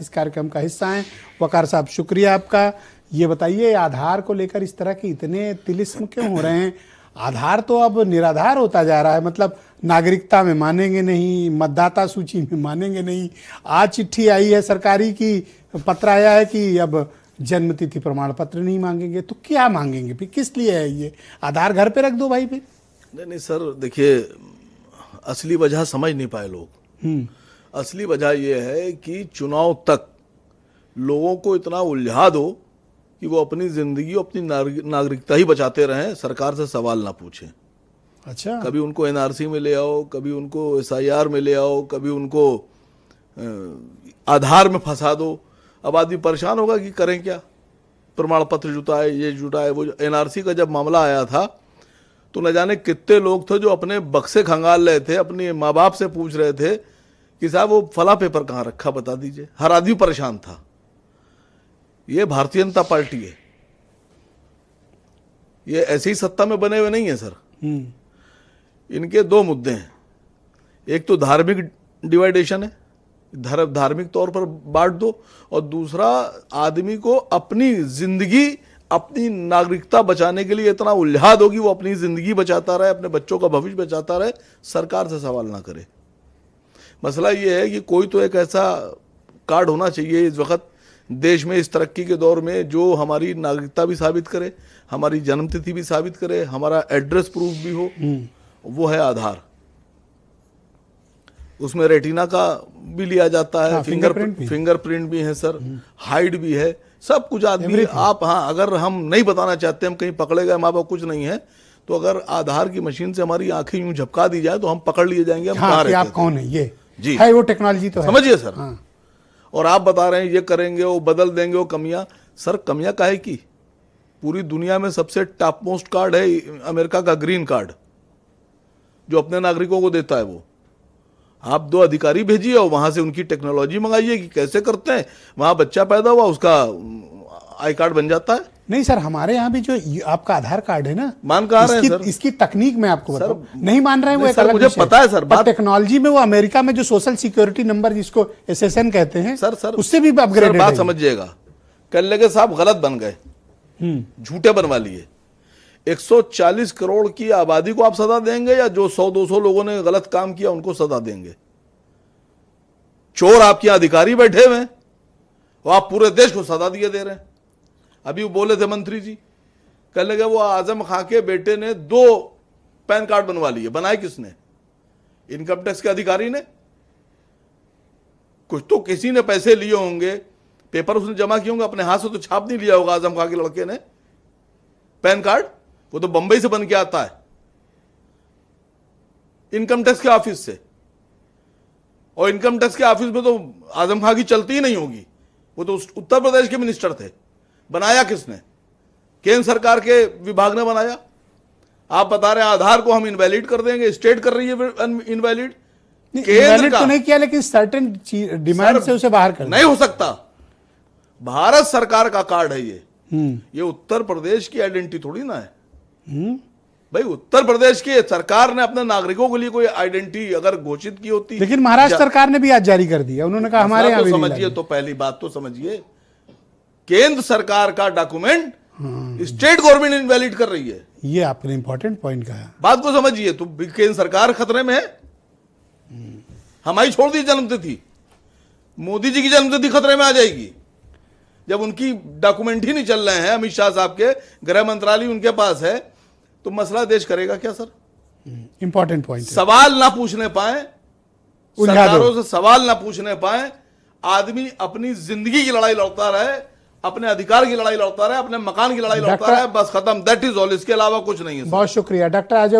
इस कार्यक्रम का हिस्सा हैं। वकार साहब, शुक्रिया आपका। ये बताइए, आधार को लेकर इस तरह के इतने तिलिस्म क्यों हो रहे हैं? आधार तो अब निराधार होता जा रहा है, मतलब नागरिकता में मानेंगे नहीं, मतदाता सूची में मानेंगे नहीं। आज चिट्ठी आई है सरकारी की, पत्र आया है कि अब जन्मतिथि प्रमाण पत्र नहीं मांगेंगे। तो क्या मांगेंगे फिर? किस लिए है ये? आधार घर पे रख दो भाई फिर। नहीं सर, देखिए, असली वजह समझ नहीं पाए लोग। असली वजह यह है कि चुनाव तक लोगों को इतना उलझा दो कि वो अपनी जिंदगी, अपनी नागरिकता ही बचाते रहें, सरकार से सवाल ना पूछें। अच्छा, कभी उनको एनआरसी में ले आओ, कभी उनको एसआईआर में ले आओ, कभी उनको आधार में फंसा दो। अब आदमी परेशान होगा कि करें क्या, प्रमाण पत्र जुटाए, ये जुटाए वो। एनआरसी का जब मामला आया था तो न जाने कितने लोग थे जो अपने बक्से खंगाल रहे थे, अपने माँ बाप से पूछ रहे थे कि साहब वो फला पेपर कहाँ रखा, बता दीजिए। हर आदमी परेशान था। ये भारतीय जनता पार्टी है, ये ऐसे ही सत्ता में बने हुए नहीं है सर। इनके दो मुद्दे हैं, एक तो धार्मिक डिवाइडेशन है, धार्मिक तौर पर बांट दो, और दूसरा आदमी को अपनी जिंदगी, अपनी नागरिकता बचाने के लिए इतना उलझा दो कि वो अपनी जिंदगी बचाता रहे, अपने बच्चों का भविष्य बचाता रहे, सरकार से सवाल ना करे। मसला ये है कि कोई तो एक ऐसा कार्ड होना चाहिए इस वक्त देश में, इस तरक्की के दौर में, जो हमारी नागरिकता भी साबित करे, हमारी जन्मतिथि भी साबित करे, हमारा एड्रेस प्रूफ भी हो। वो है आधार। उसमें रेटिना का भी लिया जाता है, फिंगरप्रिंट भी है सर, हाइट भी है, सब कुछ आदमी आप। हाँ, अगर हम नहीं बताना चाहते, हम कहीं पकड़े गए, माँ बाप कुछ नहीं है, तो अगर आधार की मशीन से हमारी आंखें यूं झपका दी जाए तो हम पकड़ लिए जाएंगे। हम कहाँ रहते आप कौन है, ये जी है वो टेक्नोलॉजी तो समझिए सर। हाँ। और आप बता रहे हैं ये करेंगे, वो बदल देंगे, वो कमियां। सर कमियां काहे की? पूरी दुनिया में सबसे टॉप मोस्ट कार्ड है अमेरिका का ग्रीन कार्ड, जो अपने नागरिकों को देता है। वो आप 2 अधिकारी भेजिए और वहां से उनकी टेक्नोलॉजी मंगाइए कि कैसे करते हैं। वहां बच्चा पैदा हुआ, उसका आई कार्ड बन जाता है। नहीं सर, हमारे यहाँ भी जो आपका आधार कार्ड है ना, मान कहाँ रहे हैं सर? इसकी तकनीक में आपको बताऊं, नहीं मान रहे हैं वो एक अलग मुझे पता है सर। बात टेक्नोलॉजी में वो अमेरिका में जो सोशल सिक्योरिटी नंबर, जिसको एसएसएन कहते हैं सर, उससे भी अपग्रेड। बात समझिएगा, कल लगे साहब गलत बन गए, झूठे बनवा लिए। 140 करोड़ की आबादी को आप सजा देंगे या जो 100-200 लोगों ने गलत काम किया उनको सजा देंगे? चोर आपके अधिकारी बैठे हुए हैं, वो आप पूरे देश को सजा दिए दे रहे हैं। अभी वो बोले थे मंत्री जी, कल लगे वो आजम खां के बेटे ने 2 पैन कार्ड बनवा लिए। बनाए किसने? इनकम टैक्स के अधिकारी ने। कुछ तो किसी ने पैसे लिए होंगे, पेपर उसने जमा किए होंगे, अपने हाथ से तो छाप नहीं लिया होगा आजम खां के लड़के ने पैन कार्ड। वो तो बंबई से बन के आता है इनकम टैक्स के ऑफिस से, और इनकम टैक्स के ऑफिस में तो आजम खां की चलती ही नहीं होगी। वो तो उत्तर प्रदेश के मिनिस्टर थे। बनाया किसने? केंद्र सरकार के विभाग ने बनाया। आप बता रहे हैं आधार को हम इनवैलिड कर देंगे, स्टेट कर रही है इनवैलिड। केंद्र तो नहीं किया, लेकिन सर्टेन डिमांड से उसे बाहर कर नहीं हो सकता। भारत सरकार का कार्ड है ये उत्तर प्रदेश की आइडेंटिटी थोड़ी ना है। भाई उत्तर प्रदेश की सरकार ने अपने नागरिकों के लिए कोई आइडेंटिटी अगर घोषित की होती, लेकिन महाराष्ट्र सरकार ने भी आज जारी कर दिया। उन्होंने कहा हमारे यहाँ भी समझिए, तो पहली बात तो समझिए, केंद्र सरकार का डॉक्यूमेंट स्टेट गवर्नमेंट इनवैलिड कर रही है। ये आपने इंपॉर्टेंट पॉइंट कहा, बात को समझिए। तो केंद्र सरकार खतरे में है। हमारी छोड़ दी जन्मतिथि, मोदी जी की जन्मतिथि खतरे में आ जाएगी जब उनकी डॉक्यूमेंट ही नहीं चल रहे हैं। अमित शाह साहब के गृह मंत्रालय उनके पास है, तो मसला देश करेगा क्या सर? Important point. सवाल ना पूछने पाए, सरकारों से सवाल ना पूछने पाए, आदमी अपनी जिंदगी की लड़ाई लड़ता रहे, अपने अधिकार की लड़ाई लड़ता रहे, अपने मकान की लड़ाई लड़ता रहे, बस खत्म। That is all. इसके अलावा कुछ नहीं है। बहुत शुक्रिया डॉक्टर अजय।